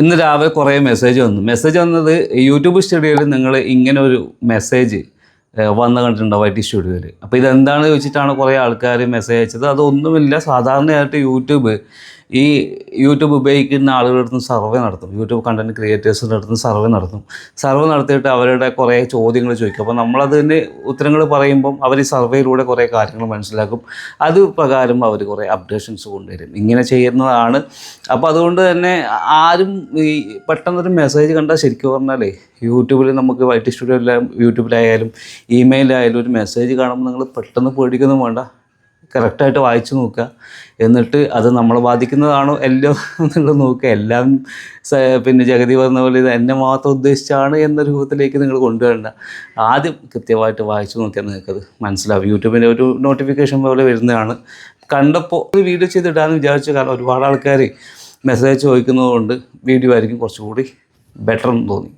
ഇന്ന് രാവിലെ കുറേ മെസ്സേജ് വന്നത് യൂട്യൂബ് സ്റ്റുഡിയോയിൽ നിങ്ങൾ ഇങ്ങനെ ഒരു മെസ്സേജ് വന്ന് കണ്ടിട്ടുണ്ടാവും IT സ്റ്റുഡിയോയിൽ. അപ്പോൾ ഇതെന്താണെന്ന് ചോദിച്ചിട്ടാണ് കുറേ ആൾക്കാർ മെസ്സേജ് അയച്ചത്. അതൊന്നുമില്ല, സാധാരണയായിട്ട് യൂട്യൂബ് ഉപയോഗിക്കുന്ന ആളുകളുടെ അടുത്ത് സർവേ നടത്തും. യൂട്യൂബ് കണ്ടൻറ് ക്രിയേറ്റേഴ്സിൻ്റെ അടുത്ത് സർവേ നടത്തിയിട്ട് അവരുടെ കുറേ ചോദ്യങ്ങൾ ചോദിക്കും. അപ്പോൾ നമ്മളതിന് ഉത്തരങ്ങൾ പറയുമ്പം അവർ ഈ സർവേയിലൂടെ കുറേ കാര്യങ്ങൾ മനസ്സിലാക്കും. അത് പ്രകാരം അവർ കുറേ അപ്ഡേഷൻസ് കൊണ്ടുവരും. ഇങ്ങനെ ചെയ്യുന്നതാണ്. അപ്പോൾ അതുകൊണ്ട് തന്നെ ആരും ഈ പെട്ടെന്നൊരു മെസ്സേജ് കണ്ടാൽ ശരിക്കും പറഞ്ഞാലേ യൂട്യൂബിൽ നമുക്ക് IT സ്റ്റുഡിയോയിലായാലും യൂട്യൂബിലായാലും ഇമെയിലായാലും ഒരു മെസ്സേജ് കാണുമ്പോൾ നിങ്ങൾ പെട്ടെന്ന് പേടിക്കൊന്നും വേണ്ട. കറക്റ്റായിട്ട് വായിച്ച് നോക്കുക. എന്നിട്ട് അത് നമ്മളെ ബാധിക്കുന്നതാണോ എല്ലാം എന്നുള്ളത് നോക്കുക. എല്ലാം ജഗതി പറഞ്ഞ പോലെ ഇത് എന്നെ മാത്രം ഉദ്ദേശിച്ചാണ് എന്ന രൂപത്തിലേക്ക് നിങ്ങൾ കൊണ്ടുവരേണ്ട. ആദ്യം കൃത്യമായിട്ട് വായിച്ച് നോക്കിയാൽ നിങ്ങൾക്കത് മനസ്സിലാവും. യൂട്യൂബിൻ്റെ ഒരു നോട്ടിഫിക്കേഷൻ പോലെ വരുന്നതാണ്. കണ്ടപ്പോൾ ഒരു വീഡിയോ ചെയ്തിടാമെന്ന് വിചാരിച്ചു. കാരണം ഒരുപാട് ആൾക്കാർ മെസ്സേജ് ചോദിക്കുന്നതുകൊണ്ട് വീഡിയോ ആയിരിക്കും കുറച്ചുകൂടി ബെറ്റർ എന്ന് തോന്നി.